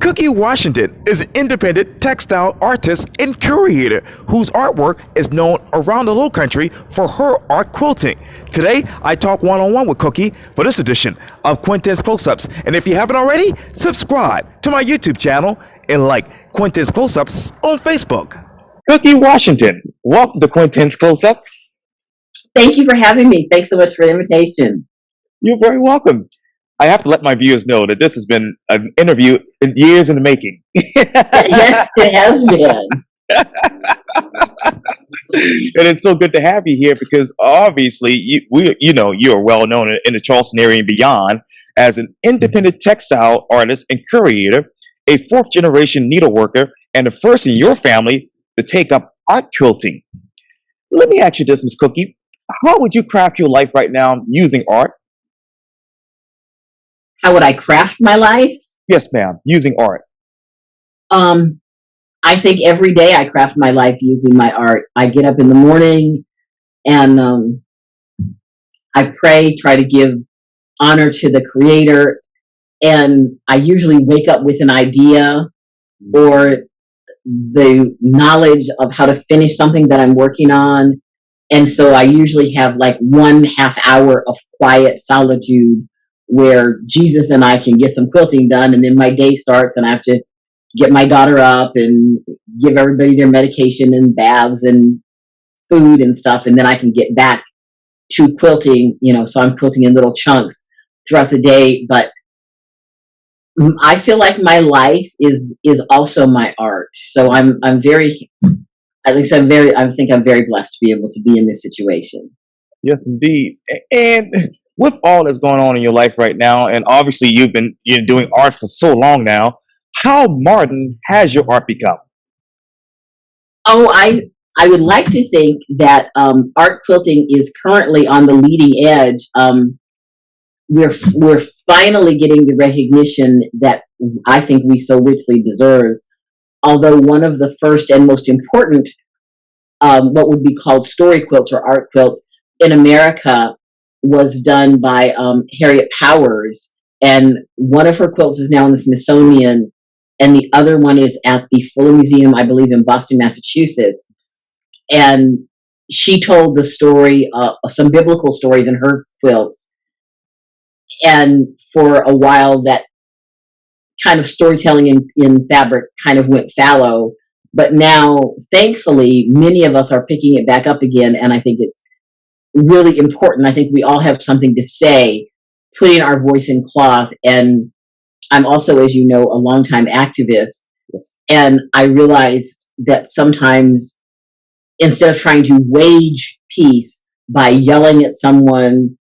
Cookie Washington is an independent textile artist and curator whose artwork is known around the Lowcountry for her art quilting. Today, I talk one-on-one with Cookie for this edition of Quintin's Close-Ups. And if you haven't already, subscribe to my YouTube channel and like Quintin's Close-Ups on Facebook. Cookie Washington, welcome to Quintin's Close-Ups. Thank you for having me. Thanks so much for the invitation. You're very welcome. I have to let my viewers know that this has been an interview in years in the making. Yes, it has been. And it's so good to have you here because obviously you are well known in the Charleston area and beyond as an independent textile artist and curator, a fourth generation needleworker, and the first in your family to take up art quilting. Let me ask you this, Ms. Cookie. How would you craft your life right now using art? How would I craft my life? Yes, ma'am, using art. I think every day I craft my life using my art. I get up in the morning and I pray, try to give honor to the creator. And I usually wake up with an idea or the knowledge of how to finish something that I'm working on. And so I usually have like 1.5 hour of quiet solitude where Jesus and I can get some quilting done, and then my day starts and I have to get my daughter up and give everybody their medication and baths and food and stuff, and then I can get back to quilting, so I'm quilting in little chunks throughout the day. But I feel like my life is also my art. So I'm very, at least I think I'm very blessed to be able to be in this situation. Yes, indeed. And with all that's going on in your life right now, and obviously you're doing art for so long now, how modern has your art become? Oh, I would like to think that art quilting is currently on the leading edge. We're finally getting the recognition that I think we so richly deserve. Although one of the first and most important, what would be called story quilts or art quilts in America was done by Harriet Powers, and one of her quilts is now in the Smithsonian, and the other one is at the Fuller Museum, I believe, in Boston, Massachusetts. And she told the story, some biblical stories in her quilts. And for a while, that kind of storytelling in fabric kind of went fallow. But now, thankfully, many of us are picking it back up again, and I think it's really important. I think we all have something to say, putting our voice in cloth. And I'm also, as you know, a longtime activist. Yes. And I realized that sometimes instead of trying to wage peace by yelling at someone,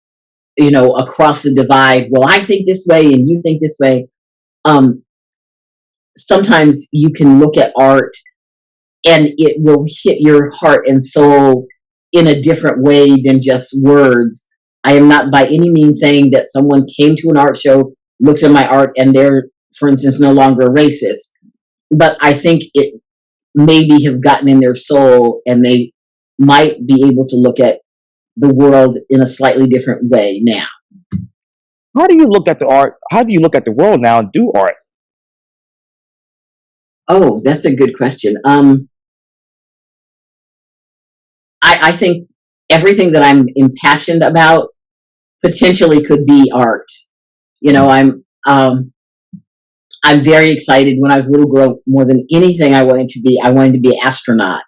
across the divide, well, I think this way and you think this way, sometimes you can look at art and it will hit your heart and soul in a different way than just words. I am not by any means saying that someone came to an art show, looked at my art, and they're, for instance, no longer a racist. But I think it maybe have gotten in their soul and they might be able to look at the world in a slightly different way now. How do you look at the art? How do you look at the world now and do art? Oh, that's a good question. I think everything that I'm impassioned about potentially could be art. I'm very excited. When I was a little girl, more than anything I wanted to be an astronaut.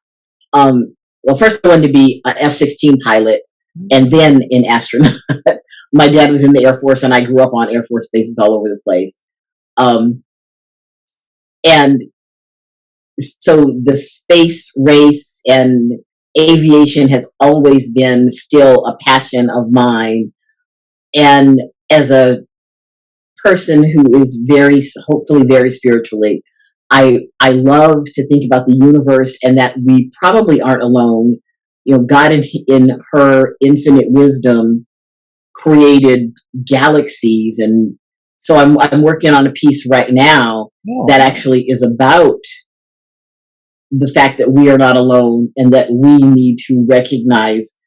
Well, first I wanted to be an F-16 pilot and then an astronaut. My dad was in the Air Force and I grew up on Air Force bases all over the place. And so the space race and aviation has always been still a passion of mine. And as a person who is hopefully very spiritually, I love to think about the universe and that we probably aren't alone. God in her infinite wisdom created galaxies. And so I'm working on a piece right now that actually is about the fact that we are not alone and that we need to recognize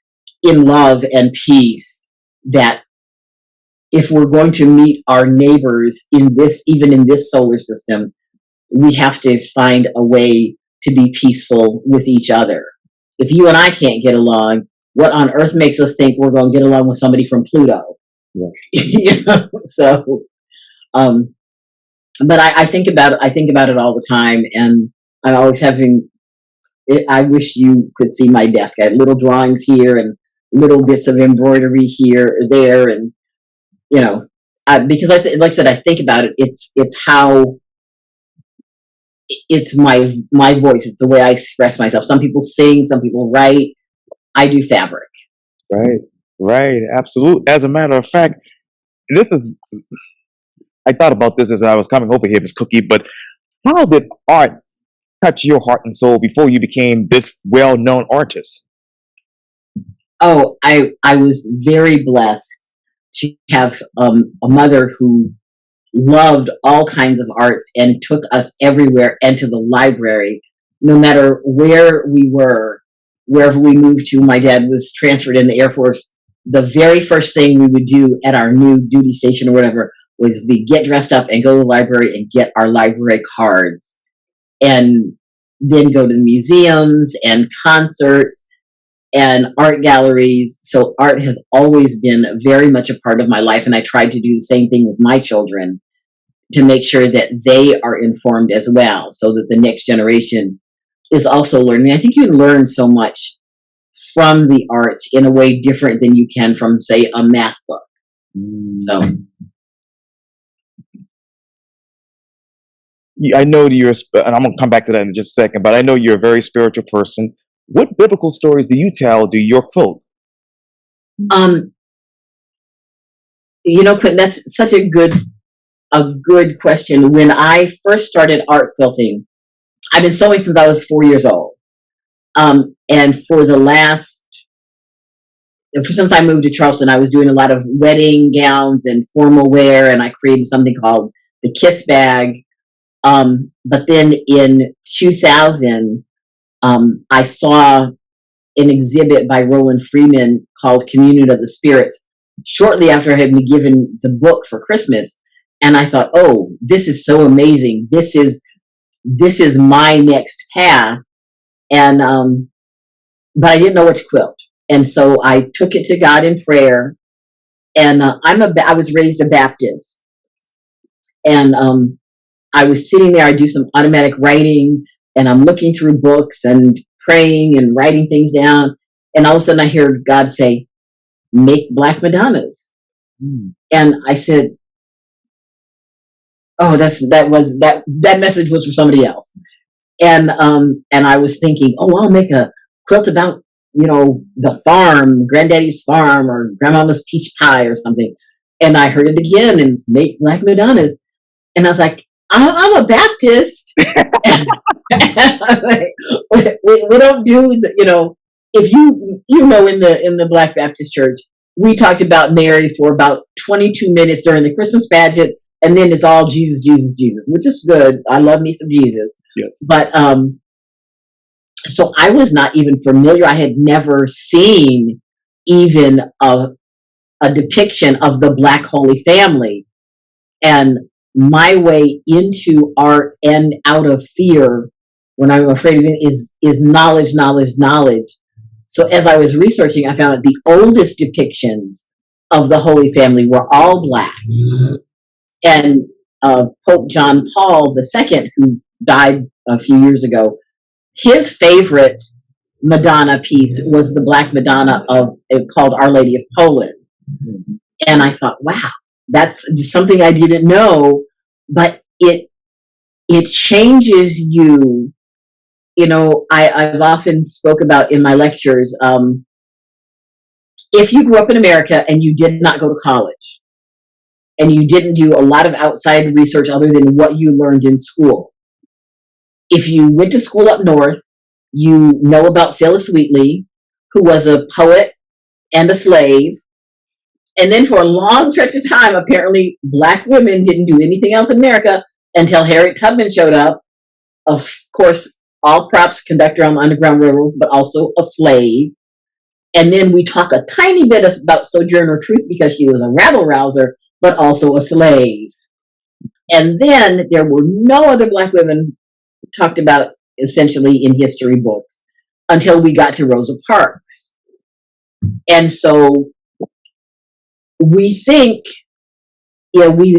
in love and peace that if we're going to meet our neighbors even in this solar system, we have to find a way to be peaceful with each other. If you and I can't get along, what on earth makes us think we're going to get along with somebody from Pluto? Yeah. You know? So, but I think about it. I think about it all the time, and I'm always having. I wish you could see my desk. I had little drawings here and little bits of embroidery here or there, and you know, because like I said, I think about it. It's how it's my voice. It's the way I express myself. Some people sing, some people write. I do fabric. Right, absolutely. As a matter of fact, this is. I thought about this as I was coming over here, Miss Cookie. But how did art touch your heart and soul before you became this well-known artist? Oh, I was very blessed to have a mother who loved all kinds of arts and took us everywhere and to the library, no matter where we were, wherever we moved to. My dad was transferred in the Air Force. The very first thing we would do at our new duty station or whatever was we get dressed up and go to the library and get our library cards, and then go to the museums and concerts and art galleries. So art has always been very much a part of my life, and I tried to do the same thing with my children to make sure that they are informed as well, so that the next generation is also learning. I think you learn so much from the arts in a way different than you can from, say, a math book. So I know you're, and I'm going to come back to that in just a second, but I know you're a very spiritual person. What biblical stories do you tell do your quilt? Quintin, that's such a good question. When I first started art quilting, I've been sewing since I was 4 years old. And since I moved to Charleston, I was doing a lot of wedding gowns and formal wear, and I created something called the Kiss Bag. But then in 2000, I saw an exhibit by Roland Freeman called Communion of the Spirits shortly after I had been given the book for Christmas. And I thought, oh, this is so amazing. This is my next path. And, but I didn't know what to quilt. And so I took it to God in prayer. And I was raised a Baptist. And I was sitting there, I do some automatic writing, and I'm looking through books and praying and writing things down. And all of a sudden I heard God say, make Black Madonnas. And I said, oh, that message was for somebody else. And I was thinking, oh, I'll make a quilt about, the farm, Granddaddy's farm or Grandmama's peach pie or something. And I heard it again, and make Black Madonnas. And I was like, I'm a Baptist. And we don't do if in the Black Baptist Church, we talked about Mary for about 22 minutes during the Christmas pageant, and then it's all Jesus, Jesus, Jesus, which is good. I love me some Jesus. Yes. But so I was not even familiar. I had never seen even a depiction of the Black Holy Family. And my way into art and out of fear, when I'm afraid of it, is knowledge, knowledge, knowledge. So as I was researching, I found that the oldest depictions of the Holy Family were all Black. Mm-hmm. And Pope John Paul II, who died a few years ago, his favorite Madonna piece was the Black Madonna called Our Lady of Poland. Mm-hmm. And I thought, wow, that's something I didn't know, but it changes you. I've often spoke about in my lectures, if you grew up in America and you did not go to college and you didn't do a lot of outside research other than what you learned in school, if you went to school up north, you know about Phyllis Wheatley, who was a poet and a slave. And then for a long stretch of time, apparently Black women didn't do anything else in America until Harriet Tubman showed up. Of course, all props, conductor on the Underground Railroad, but also a slave. And then we talk a tiny bit about Sojourner Truth because she was a rabble rouser, but also a slave. And then there were no other Black women talked about essentially in history books until we got to Rosa Parks. And so we think, we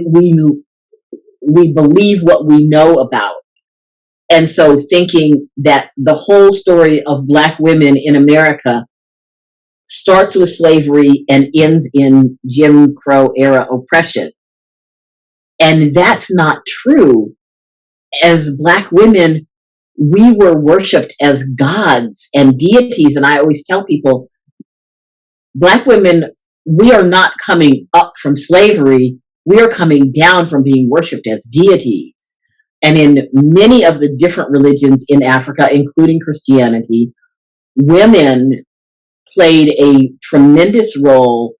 believe what we know about. And so thinking that the whole story of Black women in America starts with slavery and ends in Jim Crow era oppression. And that's not true. As Black women, we were worshiped as gods and deities. And I always tell people, Black women, we are not coming up from slavery. We are coming down from being worshiped as deities. And in many of the different religions in Africa, including Christianity, women played a tremendous role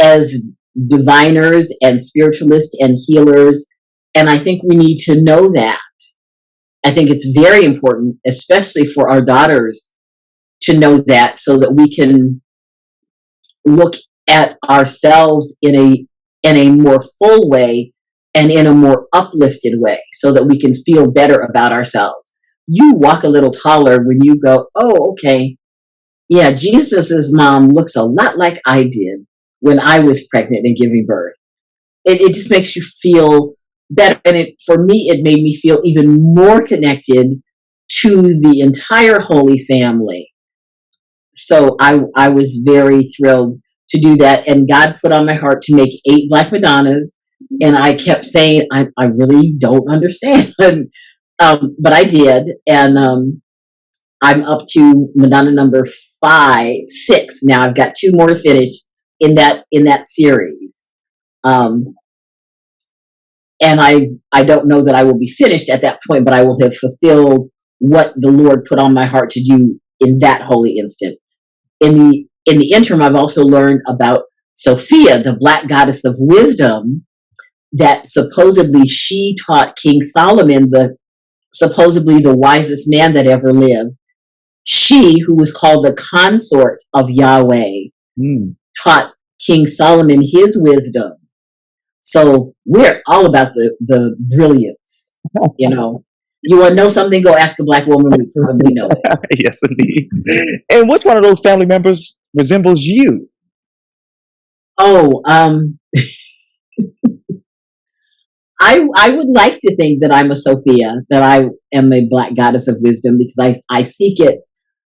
as diviners and spiritualists and healers. And I think we need to know that. I think it's very important, especially for our daughters, to know that so that we can look at ourselves in a more full way and in a more uplifted way so that we can feel better about ourselves. You walk a little taller when you go, oh, okay, yeah, Jesus's mom looks a lot like I did when I was pregnant and giving birth. It just makes you feel better. And for me, it made me feel even more connected to the entire Holy Family. So I was very thrilled to do that. And God put on my heart to make 8 Black Madonnas. And I kept saying, I really don't understand. But I did. And I'm up to Madonna number 6 now. I've got 2 more to finish in that series. And I don't know that I will be finished at that point, but I will have fulfilled what the Lord put on my heart to do in that holy instant. In the interim, I've also learned about Sophia, the Black goddess of wisdom, that supposedly she taught King Solomon, supposedly the wisest man that ever lived. She, who was called the consort of Yahweh, taught King Solomon his wisdom. So we're all about the brilliance, You want to know something? Go ask a Black woman. We probably know it. Yes, indeed. And which one of those family members resembles you? Oh, I would like to think that I'm a Sophia, that I am a Black goddess of wisdom, because I seek it.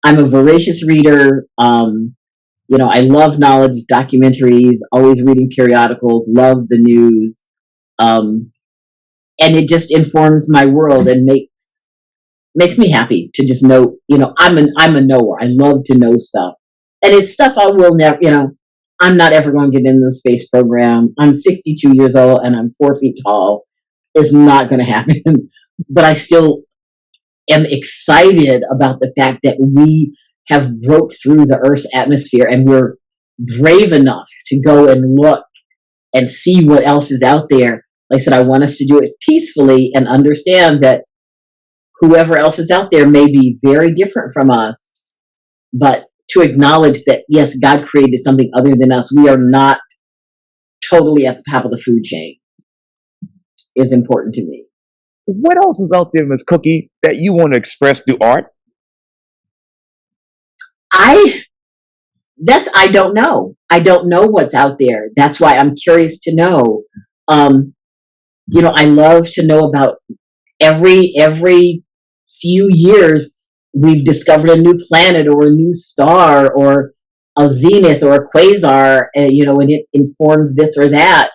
I'm a voracious reader. I love knowledge, documentaries, always reading periodicals, love the news. And it just informs my world and makes me happy to just know, I'm a knower. I love to know stuff. And it's stuff I will never, I'm not ever going to get into the space program. I'm 62 years old and I'm 4 feet tall. It's not going to happen. But I still am excited about the fact that we have broke through the Earth's atmosphere and we're brave enough to go and look and see what else is out there. Like I said, I want us to do it peacefully and understand that whoever else is out there may be very different from us, but to acknowledge that, yes, God created something other than us. We are not totally at the top of the food chain is important to me. What else is out there, Ms. Cookie, that you want to express through art? I don't know. I don't know what's out there. That's why I'm curious to know. I love to know about every few years we've discovered a new planet or a new star or a zenith or a quasar, and it informs this or that.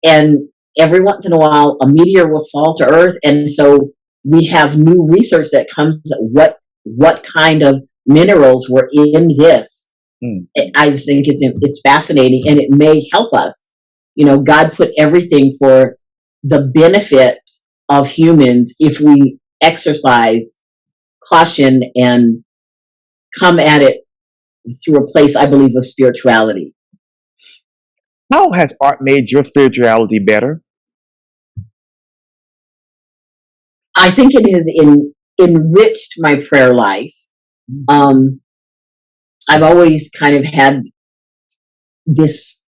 And every once in a while, a meteor will fall to Earth, and so we have new research that comes. What kind of minerals were in this? I just think it's fascinating, and it may help us. God put everything for the benefit of humans if we exercise caution and come at it through a place, I believe, of spirituality. How has art made your spirituality better? I think it has enriched my prayer life. I've always kind of had this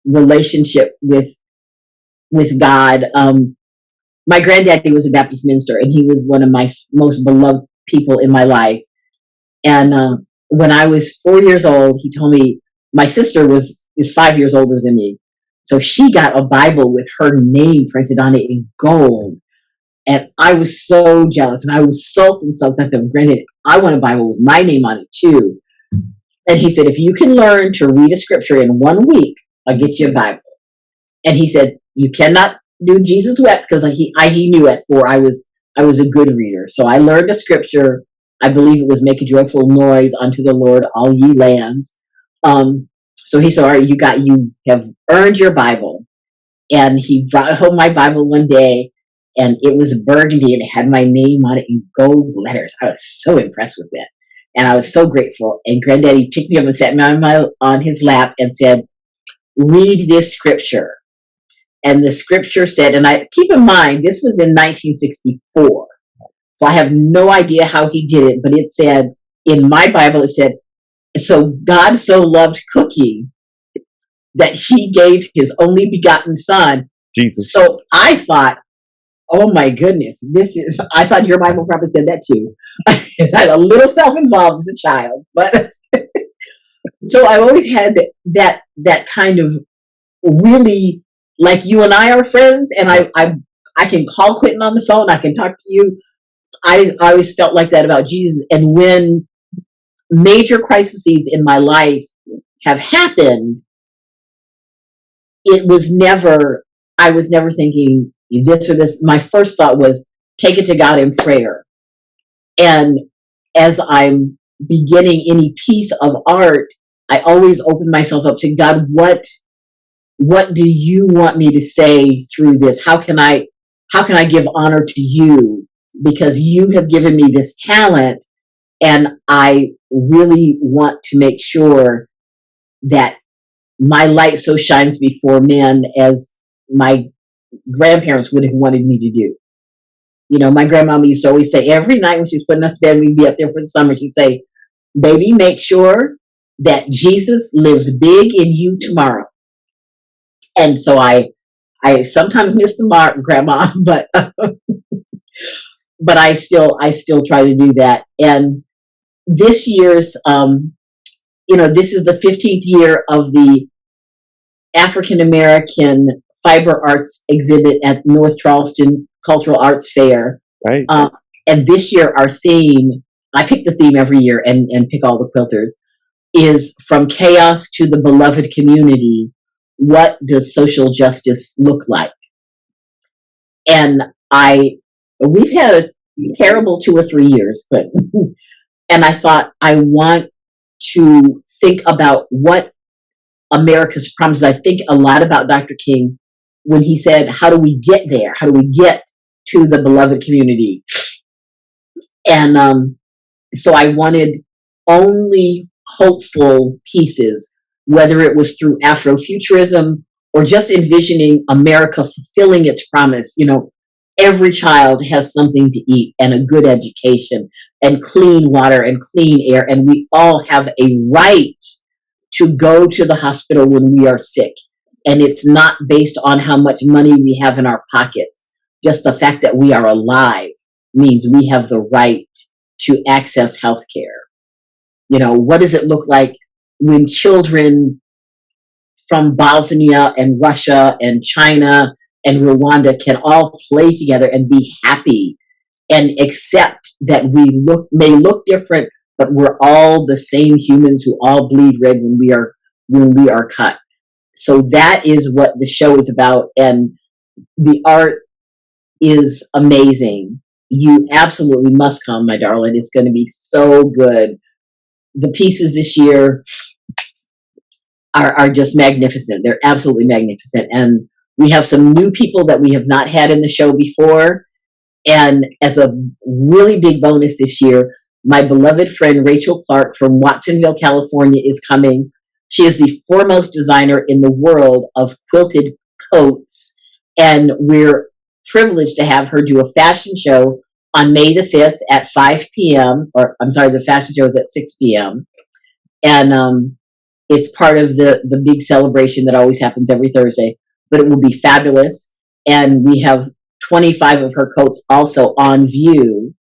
relationship with with God. My granddaddy was a Baptist minister, and he was one of my most beloved people in my life. And when I was 4 years old, he told me my sister is 5 years older than me, so she got a Bible with her name printed on it in gold. And I was so jealous, and I was sulked. I said, "Granddad, I want a Bible with my name on it too." And he said, "If you can learn to read a scripture in 1 week, I'll get you a Bible." And he said, "You cannot do Jesus wept," because he knew at 4 I was a good reader. So I learned a scripture. I believe it was "Make a joyful noise unto the Lord, all ye lands." So he said, "All right, you have earned your Bible." And he brought home my Bible one day, and it was burgundy, and it had my name on it in gold letters. I was so impressed with that, and I was so grateful. And Granddaddy picked me up and sat me on his lap and said, "Read this scripture." And the scripture said, and I keep in mind this was in 1964, so I have no idea how he did it, but it said in my Bible, it said, "So God so loved Cookie that he gave his only begotten son." Jesus. So I thought, oh my goodness, I thought your Bible probably said that too. I was a little self-involved as a child, but so I've always had that kind of really, like you and I are friends, and I can call Quintin on the phone, I can talk to you. I always felt like that about Jesus. And when major crises in my life have happened, I was never thinking this or this. My first thought was take it to God in prayer. And as I'm beginning any piece of art, I always open myself up to God. What do you want me to say through this? How can I give honor to you? Because you have given me this talent, and I really want to make sure that my light so shines before men as my grandparents would have wanted me to do. You know, my grandmama used to always say every night when she's putting us to bed, we'd be up there for the summer, she'd say, "Baby, make sure that Jesus lives big in you tomorrow." And so I sometimes miss the mark, Grandma, but but I still try to do that. And this year's, this is the 15th year of the African American Fiber Arts exhibit at North Charleston Cultural Arts Fair. Right. And this year our theme, I pick the theme every year and pick all the quilters, is "From Chaos to the Beloved Community, What Does Social Justice Look Like?" And we've had a terrible 2 or 3 years, but and I thought I want to think about what America's promises. I think a lot about Dr. King when he said, how do we get there? How do we get to the beloved community? And so I wanted only hopeful pieces, whether it was through Afrofuturism or just envisioning America fulfilling its promise. You know, every child has something to eat and a good education and clean water and clean air, and we all have a right to go to the hospital when we are sick. And it's not based on how much money we have in our pockets. Just the fact that we are alive means we have the right to access health care. You know, what does it look like when children from Bosnia and Russia and China and Rwanda can all play together and be happy and accept that we may look different, but we're all the same humans who all bleed red when we are cut. So that is what the show is about, and the art is amazing. You absolutely must come, my darling. It's going to be so good. The pieces this year are just magnificent. They're absolutely magnificent. And we have some new people that we have not had in the show before. And as a really big bonus this year, my beloved friend Rachel Clark from Watsonville, California is coming. She is the foremost designer in the world of quilted coats. And we're privileged to have her do a fashion show on May the 5th at 5 p.m. Or I'm sorry, the fashion show is at 6 p.m. And it's part of the big celebration that always happens every Thursday. But it will be fabulous. and we have 25 of her coats also on view.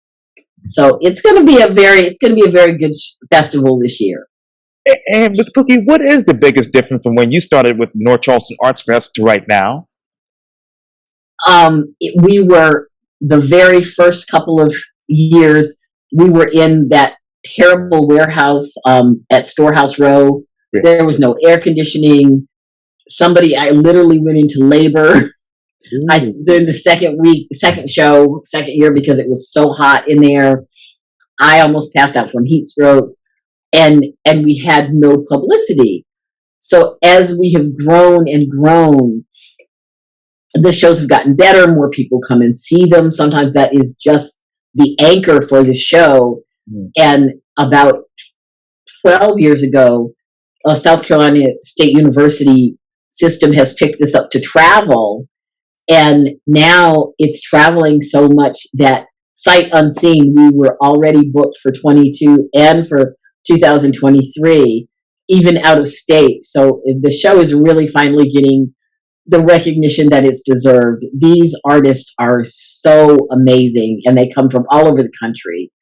So it's going to be a very good festival this year. And Ms. Cookie, what is the biggest difference from when you started with North Charleston Arts Fest to right now? We were the very first couple of years, we were in that terrible warehouse at Storehouse Row. Yes. There was no air conditioning. I literally went into labor. Then the second year, because it was so hot in there, I almost passed out from heat stroke, and we had no publicity. So as we have grown and grown, the shows have gotten better. More people come and see them. Sometimes that is just the anchor for the show. And about 12 years ago, South Carolina State University system has picked this up to travel. And now it's traveling so much that sight unseen, we were already booked for 22 and for 2023, even out of state. So the show is really finally getting the recognition that it's deserved. These artists are so amazing, and they come from all over the country.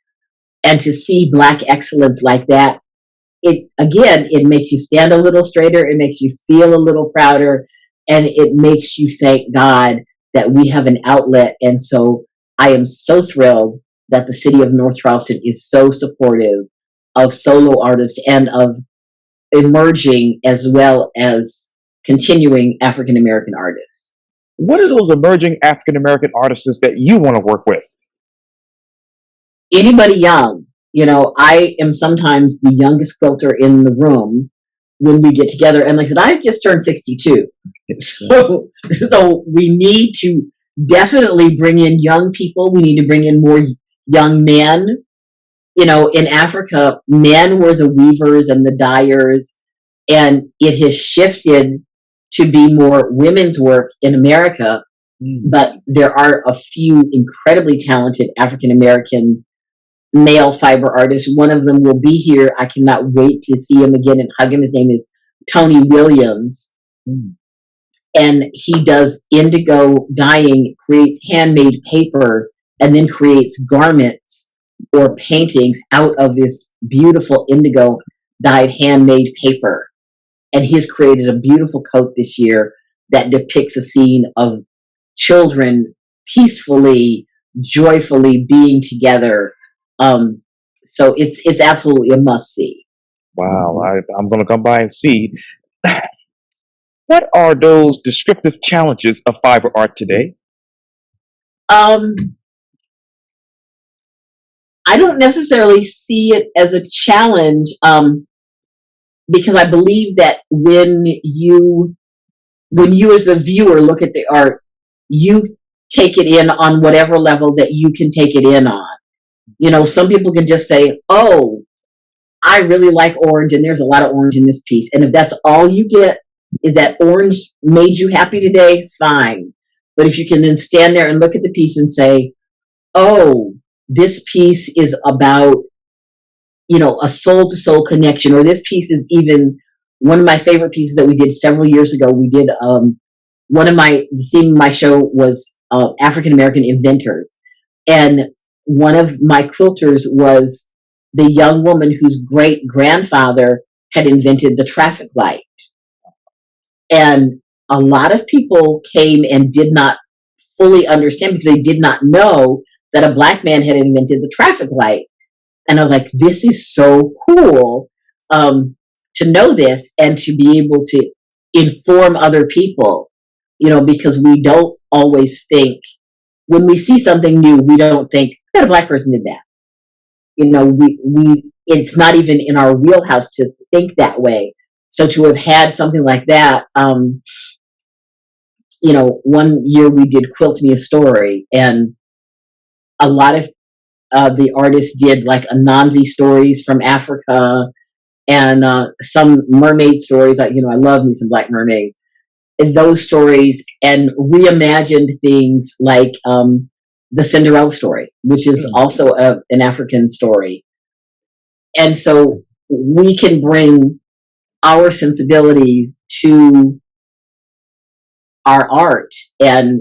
And to see Black excellence like that, it makes you stand a little straighter, it makes you feel a little prouder, and it makes you thank God that we have an outlet. And so I am so thrilled that the city of North Charleston is so supportive of solo artists and of emerging as well as continuing African American artists. What are those emerging African American artists that you want to work with? Anybody young. I am sometimes the youngest quilter in the room when we get together. And like I said, I've just turned 62. So we need to definitely bring in young people. We need to bring in more young men. In Africa, men were the weavers and the dyers, and it has shifted to be more women's work in America. But there are a few incredibly talented African American male fiber artists. One of them will be here. I cannot wait to see him again and hug him. His name is Tony Williams. And he does indigo dyeing, creates handmade paper, and then creates garments or paintings out of this beautiful indigo dyed handmade paper. And he's created a beautiful coat this year that depicts a scene of children peacefully, joyfully being together. So it's absolutely a must see. Wow, I'm going to come by and see. What are those descriptive challenges of fiber art today? I don't necessarily see it as a challenge, because I believe that when you as the viewer look at the art, you take it in on whatever level that you can take it in on. Some people can just say, oh, I really like orange, and there's a lot of orange in this piece. And if that's all you get is that orange made you happy today, fine. But if you can then stand there and look at the piece and say, oh, this piece is about, a soul to soul connection, or this piece is even one of my favorite pieces that we did several years ago. We did, the theme of my show was African American inventors. And one of my quilters was the young woman whose great grandfather had invented the traffic light. And a lot of people came and did not fully understand, because they did not know that a Black man had invented the traffic light. And I was like, this is so cool to know this and to be able to inform other people, because we don't always think, when we see something new, we don't think that a Black person did that. It's not even in our wheelhouse to think that way. So to have had something like that, one year we did Quilt Me a Story, and a lot of the artists did like Anansi stories from Africa, and some mermaid stories. I love me some Black mermaids. And those stories, and reimagined things like the Cinderella story, which is also an African story. And so we can bring our sensibilities to our art, and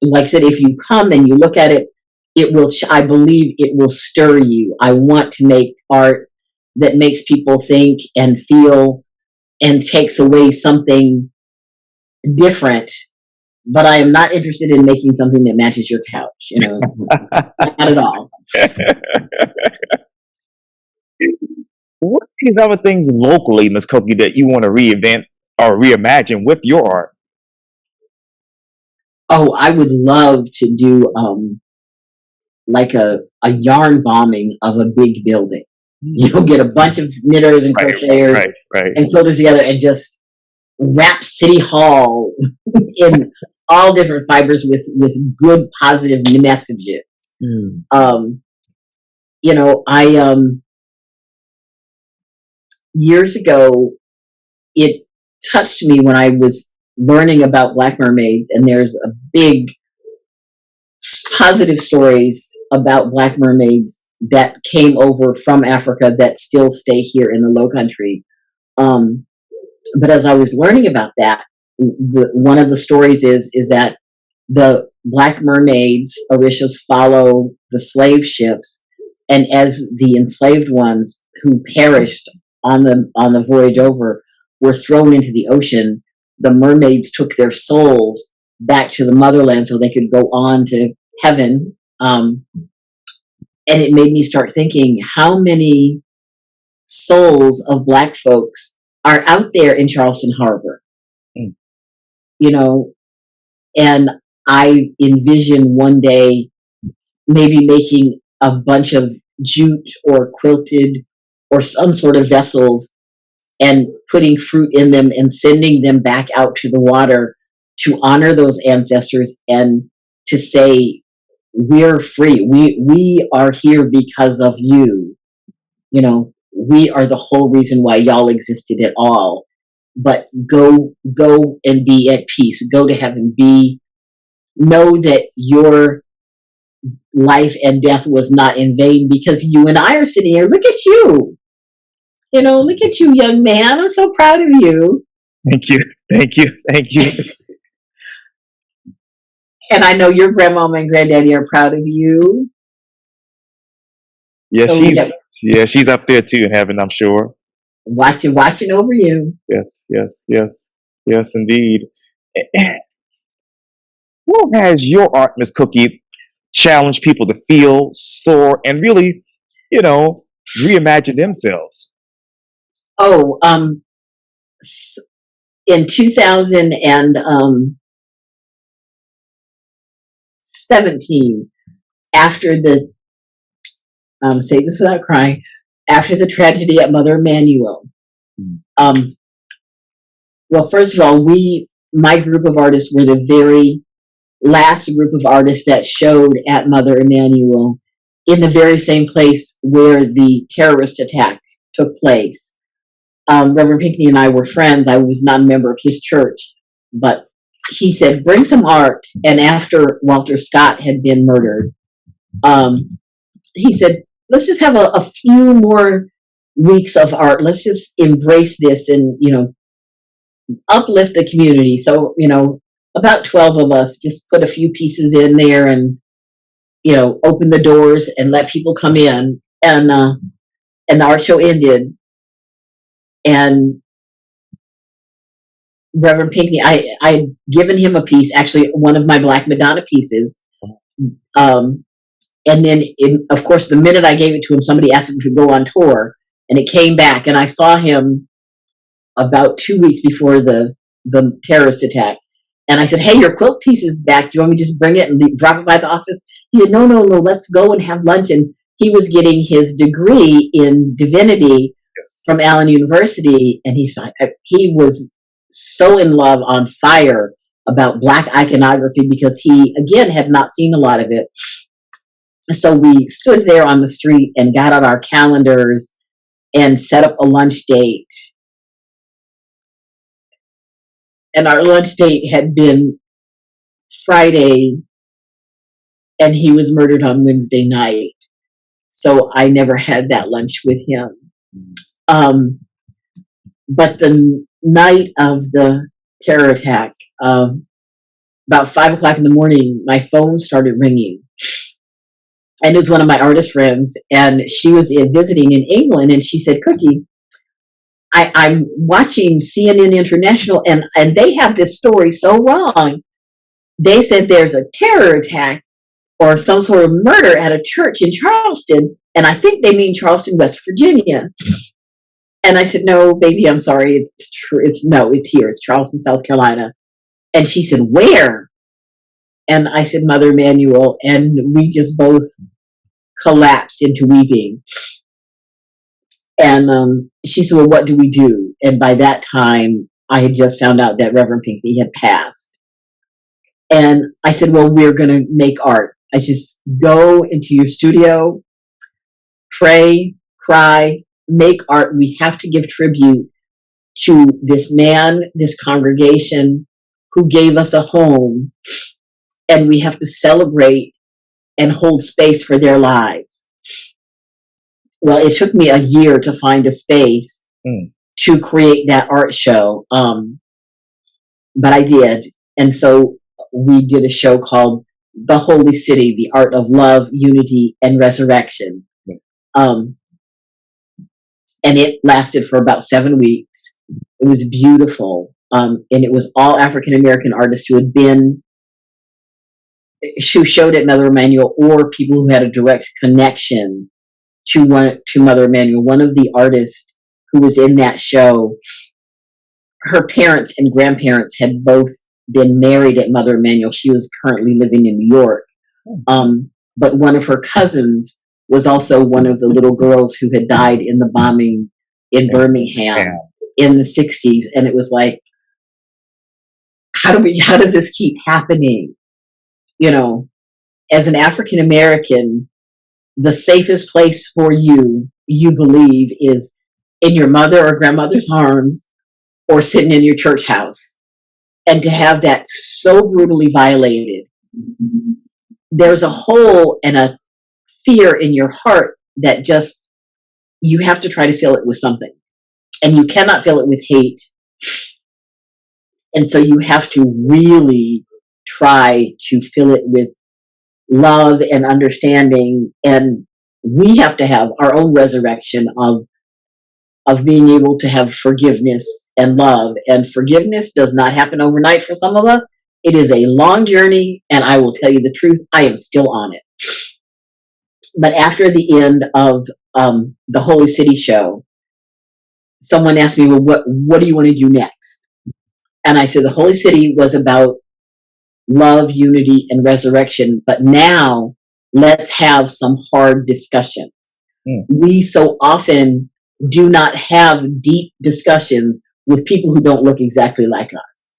like I said, if you come and you look at it, it will, I believe it will stir you. I want to make art that makes people think and feel and takes away something different. But I am not interested in making something that matches your couch, not at all. What are these other things locally, Miss Cookie, that you want to reinvent or reimagine with your art? Oh, I would love to do like a yarn bombing of a big building. You'll get a bunch of knitters and crocheters and quilters together and just wrap City Hall in all different fibers with good positive messages. I years ago, it touched me when I was learning about Black mermaids, and there's a big positive stories about Black mermaids that came over from Africa that still stay here in the Low Country. But as I was learning about that, one of the stories is that the Black mermaids, Orishas, follow the slave ships, and as the enslaved ones who perished on the voyage over were thrown into the ocean, the mermaids took their souls back to the motherland so they could go on to heaven. And it made me start thinking, how many souls of Black folks are out there in Charleston Harbor? And I envision one day maybe making a bunch of jute or quilted or some sort of vessels and putting fruit in them and sending them back out to the water to honor those ancestors and to say, we're free. We are here because of you. We are the whole reason why y'all existed at all. But go and be at peace. Go to heaven. Know that your life and death was not in vain, because you and I are sitting here. Look at you. Look at you, young man. I'm so proud of you. Thank you. And I know your grandmama and granddaddy are proud of you. Yeah, so she's up there too in heaven, I'm sure. Watching over you. Yes, indeed. How has your art, Miss Cookie, challenged people to feel, soar, and really, reimagine themselves? Oh, in 2017, after the say this without crying, after the tragedy at Mother Emanuel. Well, first of all, my group of artists were the very last group of artists that showed at Mother Emanuel, in the very same place where the terrorist attack took place. Reverend Pinckney and I were friends. I was not a member of his church, but he said, bring some art. And after Walter Scott had been murdered, he said, let's just have a few more weeks of art. Let's just embrace this and, uplift the community. So, about 12 of us just put a few pieces in there and, open the doors and let people come in. And the art show ended. And Reverend Pinckney, I had given him a piece, actually one of my Black Madonna pieces. And then, of course, the minute I gave it to him, somebody asked if we could go on tour, and it came back. And I saw him about 2 weeks before the terrorist attack. And I said, hey, your quilt piece is back. Do you want me to just bring it and drop it by the office? He said, no, let's go and have lunch. And he was getting his degree in divinity from Allen University. And he was so in love, on fire about Black iconography, because he, again, had not seen a lot of it. So we stood there on the street and got out our calendars and set up a lunch date. And our lunch date had been Friday, and he was murdered on Wednesday night. So I never had that lunch with him. But the night of the terror attack, about 5 o'clock in the morning, my phone started ringing. And it was one of my artist friends, and she was visiting in England, and she said, Cookie, I'm watching CNN International, and they have this story so wrong. They said there's a terror attack or some sort of murder at a church in Charleston, and I think they mean Charleston, West Virginia. And I said, no, baby, I'm sorry. It's true. It's here. It's Charleston, South Carolina. And she said, where? And I said, Mother Emanuel. And we just both collapsed into weeping. And she said, well, what do we do? And by that time, I had just found out that Reverend Pinckney had passed. And I said, well, we're going to make art. I just go into your studio, pray, cry, make art. We have to give tribute to this man, this congregation who gave us a home, and we have to celebrate and hold space for their lives. Well, it took me a year to find a space to create that art show, but I did. And so we did a show called The Holy City, The Art of Love, Unity, and Resurrection. And it lasted for about 7 weeks. It was beautiful. And it was all African-American artists who showed at Mother Emanuel, or people who had a direct connection to Mother Emanuel. One of the artists who was in that show, her parents and grandparents had both been married at Mother Emanuel. She was currently living in New York. But one of her cousins was also one of the little girls who had died in the bombing in Birmingham in the 60s. And it was like, how does this keep happening? You know, as an African American, the safest place for you believe, is in your mother or grandmother's arms or sitting in your church house. And to have that so brutally violated, there's a hole and a fear in your heart that just, you have to try to fill it with something. And you cannot fill it with hate. And so you have to really try to fill it with love and understanding. And we have to have our own resurrection of being able to have forgiveness and love. And forgiveness does not happen overnight for some of us. It is a long journey, and I will tell you the truth, I am still on it. But after the end of the Holy City show, someone asked me, well, what do you want to do next? And I said, the Holy City was about love, unity, and resurrection, but now let's have some hard discussions. We so often do not have deep discussions with people who don't look exactly like us.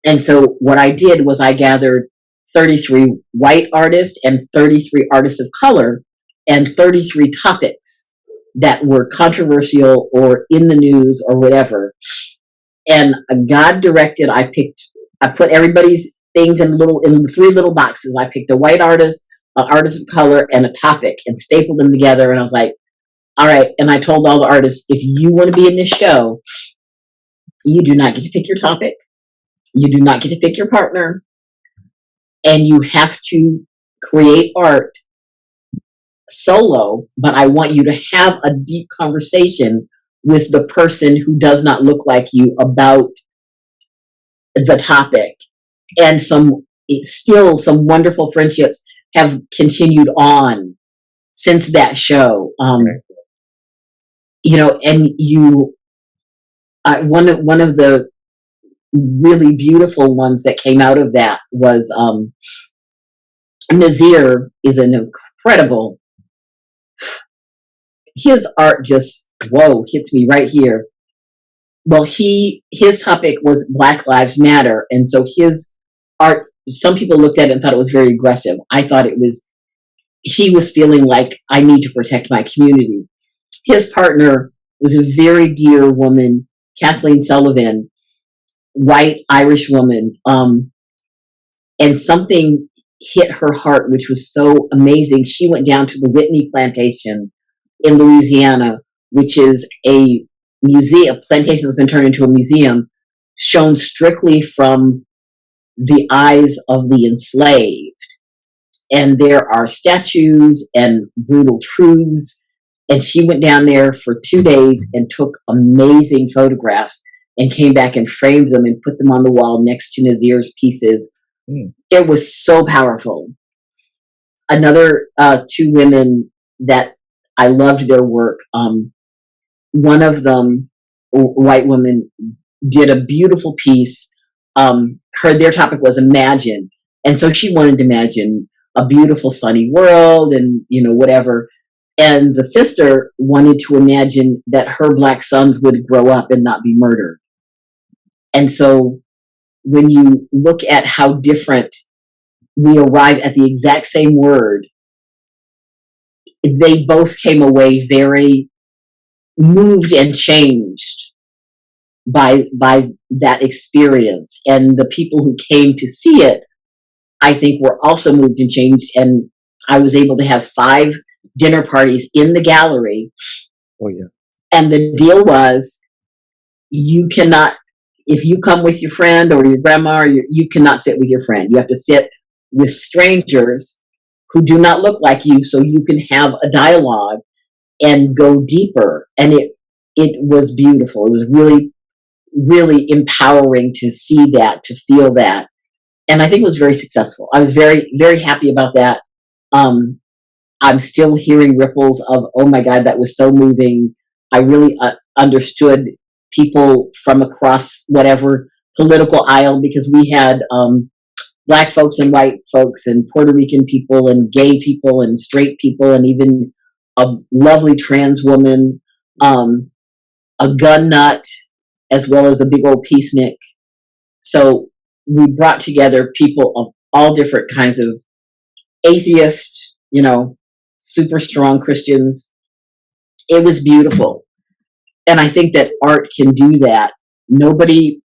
And so what I did was I gathered 33 white artists and 33 artists of color and 33 topics that were controversial or in the news or whatever. And God directed, I put everybody's things in 3 little boxes. I picked a white artist, an artist of color, and a topic, and stapled them together. And I was like, all right. And I told all the artists, if you want to be in this show, you do not get to pick your topic. You do not get to pick your partner. And you have to create art solo, but I want you to have a deep conversation with the person who does not look like you about the topic. And some wonderful friendships have continued on since that show. You know, and one of the really beautiful ones that came out of that was Nazir is an incredible. His art just hits me right here. Well, his topic was Black Lives Matter, and so his art, some people looked at it and thought it was very aggressive. I thought he was feeling like, I need to protect my community. His partner was a very dear woman, Kathleen Sullivan, white Irish woman, and something hit her heart, which was so amazing. She went down to the Whitney Plantation in Louisiana, which is a museum. Plantation has been turned into a museum, shown strictly from the eyes of the enslaved. And there are statues and brutal truths. And she went down there for 2 days and took amazing photographs and came back and framed them and put them on the wall next to Nazir's pieces. It was so powerful. Another two women that I loved their work. One of them, a white woman, did a beautiful piece. Their topic was imagine. And so she wanted to imagine a beautiful sunny world and, whatever. And the sister wanted to imagine that her Black sons would grow up and not be murdered. And so when you look at how different we arrive at the exact same word, they both came away very moved and changed by that experience. And the people who came to see it, I think, were also moved and changed. And I was able to have 5 dinner parties in the gallery. Oh, yeah. And the deal was, you cannot, if you come with your friend or your grandma, or you cannot sit with your friend. You have to sit with strangers who do not look like you, so you can have a dialogue and go deeper. And it was beautiful. It was really, really empowering to see that, to feel that. And I think it was very successful. I was very, very happy about that. I'm still hearing ripples of, oh my God, that was so moving. I really understood people from across whatever political aisle, because we had Black folks and white folks and Puerto Rican people and gay people and straight people and even a lovely trans woman, a gun nut, as well as a big old peacenik. So we brought together people of all different kinds of atheists, super strong Christians. It was beautiful. And I think that art can do that. Nobody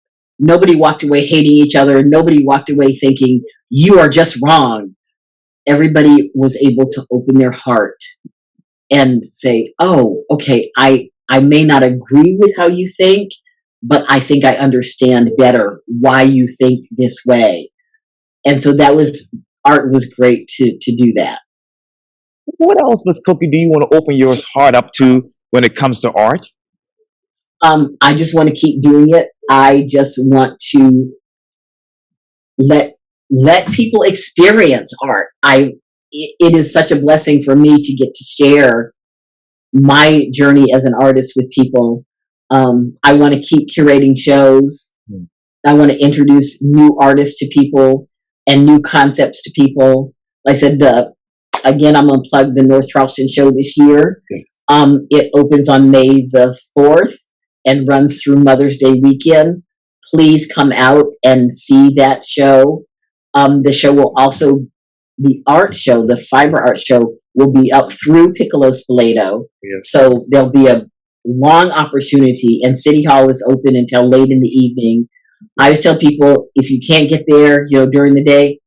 walked away hating each other. Nobody walked away thinking, you are just wrong. Everybody was able to open their heart and say, oh, okay, I may not agree with how you think, but I think I understand better why you think this way. And so art was great to do that. What else, Miss Cookie, do you want to open your heart up to when it comes to art? I just want to keep doing it. I just want to let people experience art. It is such a blessing for me to get to share my journey as an artist with people. I want to keep curating shows. I want to introduce new artists to people and new concepts to people. Like I said, again, I'm going to plug the North Charleston show this year. Yes. It opens on May the 4th and runs through Mother's Day weekend. Please come out and see that show. The show will also, the art show, the fiber art show, will be up through Piccolo Spoleto. Yes. So there'll be a long opportunity, and City Hall is open until late in the evening. I always tell people, if you can't get there, during the day,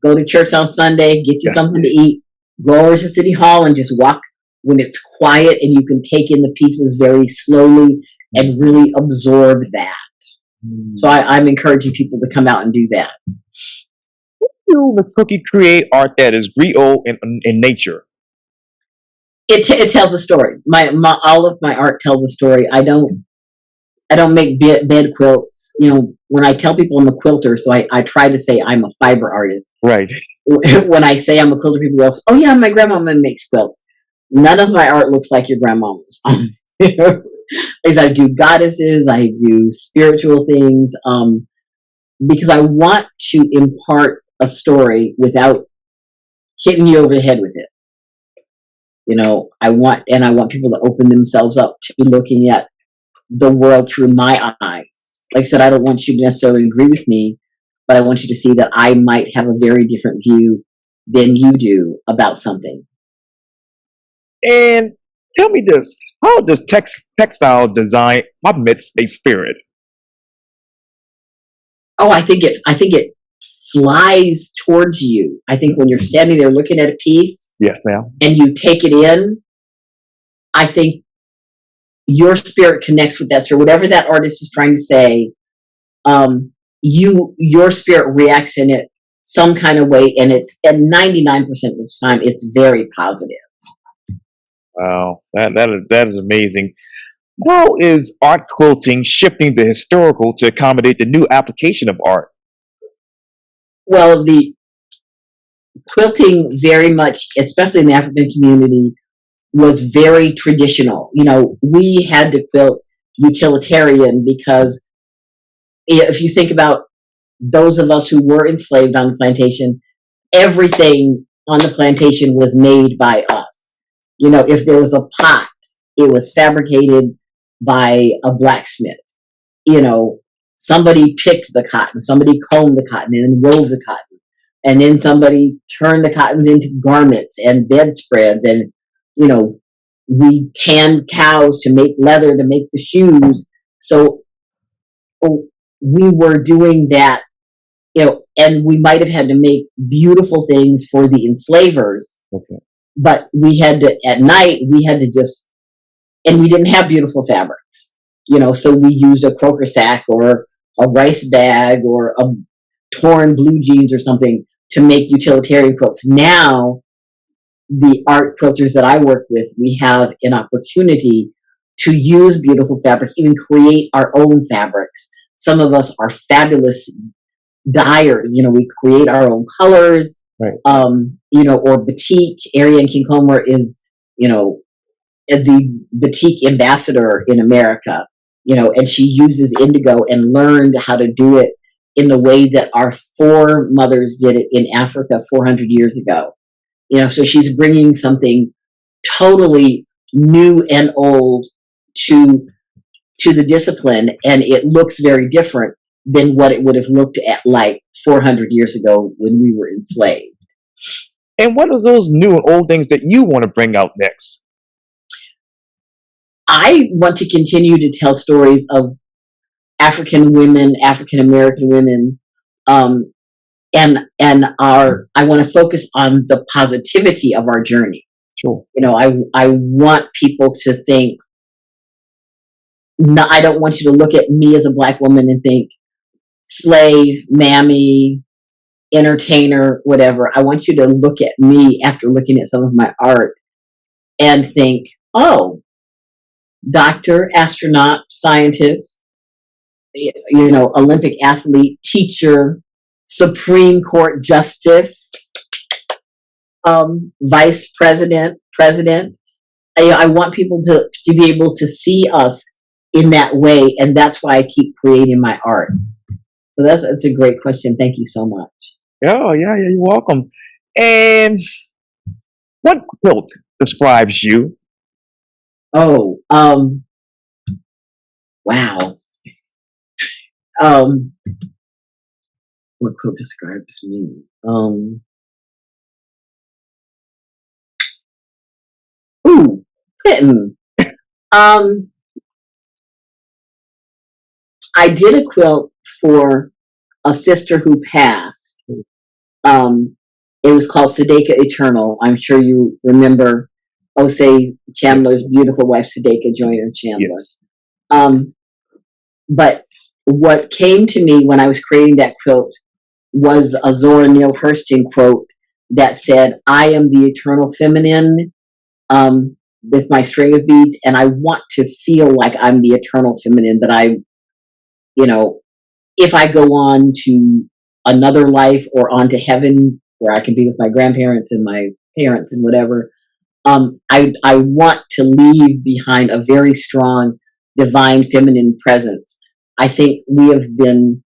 go to church on Sunday, get you something to eat, go over to City Hall and just walk when it's quiet and you can take in the pieces very slowly and really absorb that. So I'm encouraging people to come out and do that. You, Miss Cookie, create art that is real in nature. It tells a story. All of my art tells a story. I don't make bed quilts. When I tell people I'm a quilter, so I try to say I'm a fiber artist. Right. When I say I'm a quilter, people go, oh yeah, my grandmama makes quilts. None of my art looks like your grandmama's. Because I do goddesses, I do spiritual things, because I want to impart a story without hitting you over the head with it. I want people to open themselves up to looking at the world through my eyes. Like I said, I don't want you to necessarily agree with me, but I want you to see that I might have a very different view than you do about something. And tell me this, how does textile design omits a spirit? Oh, I think it flies towards you. I think when you're standing there looking at a piece, yes, ma'am, and you take it in, I think your spirit connects with that. So whatever that artist is trying to say, your spirit reacts in it some kind of way, and it's at 99% of the time it's very positive. Wow, that is amazing. How is art quilting shifting the historical to accommodate the new application of art? Well, the quilting very much, especially in the African community, was very traditional. We had to quilt utilitarian because if you think about those of us who were enslaved on the plantation, everything on the plantation was made by us. If there was a pot, it was fabricated by a blacksmith. Somebody picked the cotton, somebody combed the cotton and wove the cotton, and then somebody turned the cottons into garments and bedspreads, and we tanned cows to make leather to make the shoes. So we were doing that, and we might have had to make beautiful things for the enslavers. Okay. But we had to, at night, and we didn't have beautiful fabrics, so we used a croaker sack or a rice bag or a torn blue jeans or something to make utilitarian quilts. Now, the art quilters that I work with, we have an opportunity to use beautiful fabric, even create our own fabrics. Some of us are fabulous dyers. We create our own colors. Right. Or batik. Ariane King Comer is, the batik ambassador in America, and she uses indigo and learned how to do it in the way that our foremothers did it in Africa 400 years ago. So she's bringing something totally new and old to the discipline, and it looks very different than what it would have looked at like 400 years ago when we were enslaved. And what are those new and old things that you want to bring out next? I want to continue to tell stories of African women, African American women, and I want to focus on the positivity of our journey. Sure. I want people to think. No, I don't want you to look at me as a Black woman and think slave, mammy, entertainer, whatever. I want you to look at me after looking at some of my art and think, oh, doctor, astronaut, scientist, Olympic athlete, teacher, Supreme Court justice, vice president, president. I want people to be able to see us in that way, and that's why I keep creating my art. So that's a great question. Thank you so much. Oh, yeah, you're welcome. And what quilt describes you? Oh, wow. What quilt describes me? Quintin. I did a quilt for a sister who passed. It was called Sadeka Eternal. I'm sure you remember Osei Chandler's beautiful wife, Sadeka Joyner Chandler. Yes. But what came to me when I was creating that quilt was a Zora Neale Hurston quote that said, "I am the eternal feminine with my string of beads, and I want to feel like I'm the eternal feminine, that I, if I go on to another life or on to heaven where I can be with my grandparents and my parents and whatever, I want to leave behind a very strong divine feminine presence. I think we have been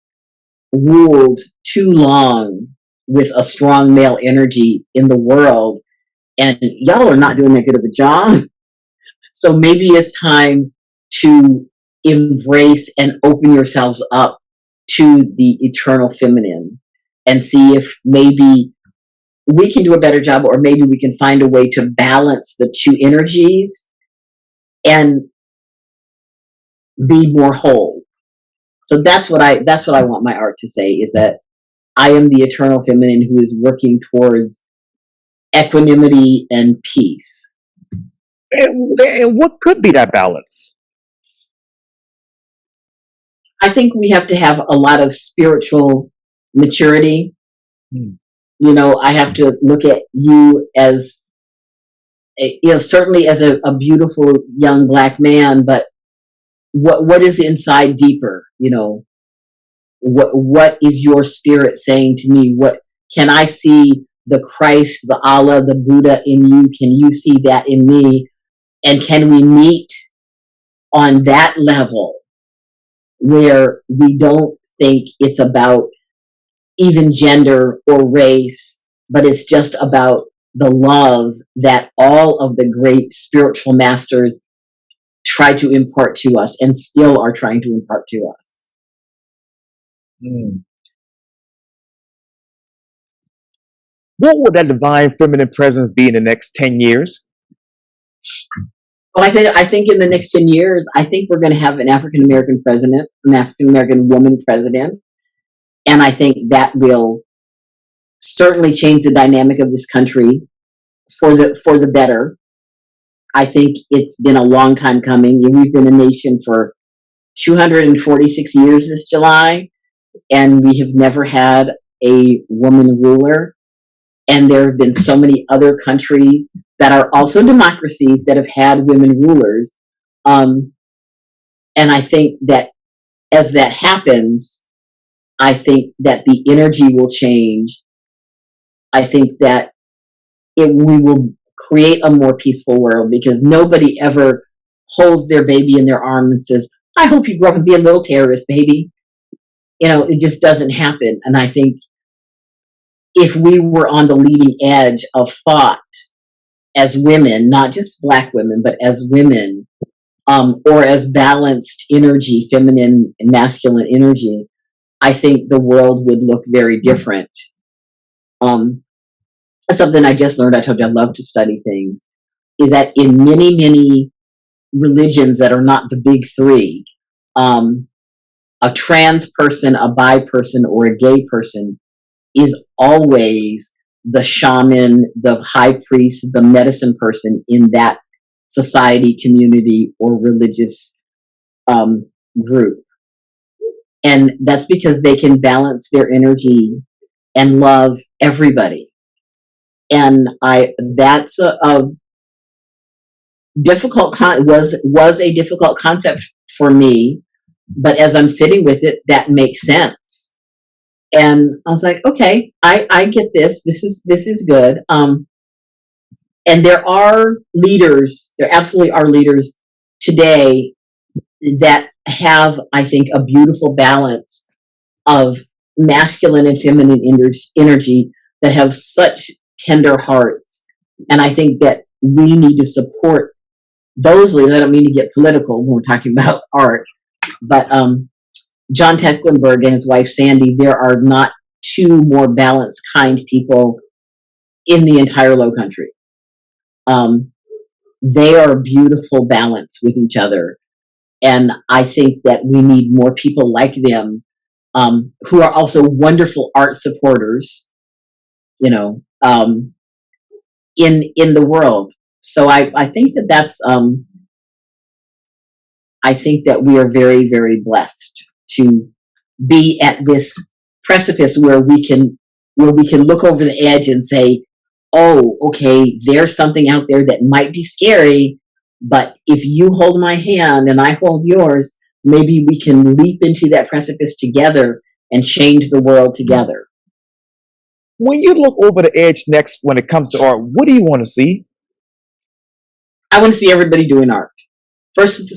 ruled too long with a strong male energy in the world, and y'all are not doing that good of a job. So maybe it's time to embrace and open yourselves up to the eternal feminine and see if maybe we can do a better job, or maybe we can find a way to balance the two energies and be more whole." So that's what I want my art to say, is that I am the eternal feminine who is working towards equanimity and peace. And what could be that balance? I think we have to have a lot of spiritual maturity. Mm. I have to look at you as, certainly as a beautiful young Black man, but what is inside deeper? What is your spirit saying to me? What can I see the Christ, the Allah, the Buddha in you? Can you see that in me? And can we meet on that level where we don't think it's about even gender or race, but it's just about the love that all of the great spiritual masters try to impart to us and still are trying to impart to us. Mm. What would that divine feminine presence be in the next 10 years? Well, I think in the next 10 years, I think we're going to have an African American president, an African American woman president, and I think that will certainly change the dynamic of this country for the better. I think it's been a long time coming. We've been a nation for 246 years this July, and we have never had a woman ruler. And there have been so many other countries that are also democracies that have had women rulers. And I think that as that happens, I think that the energy will change. I think that we will create a more peaceful world, because nobody ever holds their baby in their arms and says, I hope you grow up and be a little terrorist, baby. It just doesn't happen. And I think if we were on the leading edge of thought as women, not just Black women, but as women, or as balanced energy, feminine and masculine energy, I think the world would look very different. Something I just learned, I told you I love to study things, is that in many, many religions that are not the big three, a trans person, a bi person, or a gay person is always the shaman, the high priest, the medicine person in that society, community, or religious group. And that's because they can balance their energy and love everybody. And that's a difficult was a difficult concept for me, but as I'm sitting with it, that makes sense. And I was like, okay, I get this. This is good. And there are leaders. There absolutely are leaders today that have, I think, a beautiful balance of masculine and feminine energy that have such tender hearts. And I think that we need to support those leaders. I don't mean to get political when we're talking about art, but John Tecklenburg and his wife Sandy, there are not two more balanced, kind people in the entire Low Country. They are a beautiful balance with each other. And I think that we need more people like them, who are also wonderful art supporters, in the world. So I think that's I think that we are very, very blessed to be at this precipice where we can look over the edge and say, oh, okay, there's something out there that might be scary, but if you hold my hand and I hold yours, maybe we can leap into that precipice together and change the world together. When you look over the edge next when it comes to art, what do you want to see? I want to see everybody doing art. First,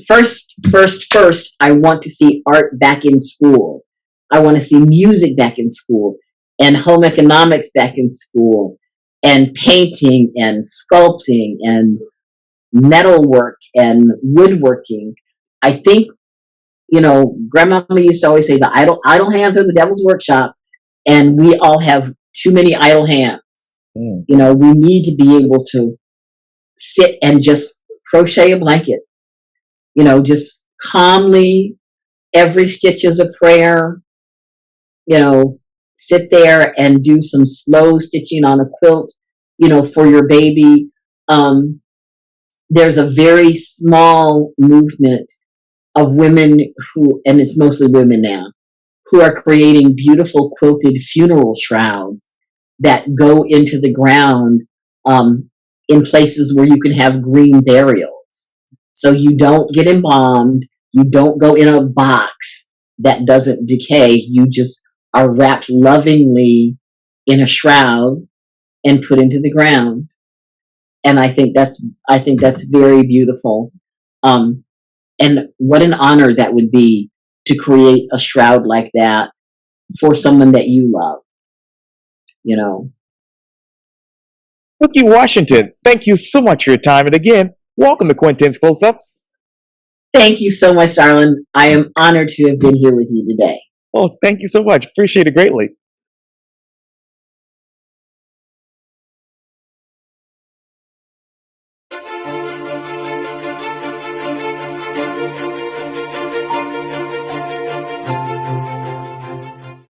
I want to see art back in school. I want to see music back in school, and home economics back in school, and painting and sculpting and metalwork and woodworking. I think, Grandmama used to always say the idle hands are the devil's workshop, and we all have too many idle hands. We need to be able to sit and just crochet a blanket, just calmly. Every stitch is a prayer. Sit there and do some slow stitching on a quilt, for your baby. There's a very small movement of women who, and it's mostly women now, who are creating beautiful quilted funeral shrouds that go into the ground in places where you can have green burials. So you don't get embalmed, you don't go in a box that doesn't decay, you just are wrapped lovingly in a shroud and put into the ground. And I think that's very beautiful. And what an honor that would be to create a shroud like that for someone that you love, you know. Cookie Washington, thank you so much for your time. And again, welcome to Quintin's Close-Ups. Thank you so much, darling. I am honored to have been here with you today. Oh, thank you so much. Appreciate it greatly.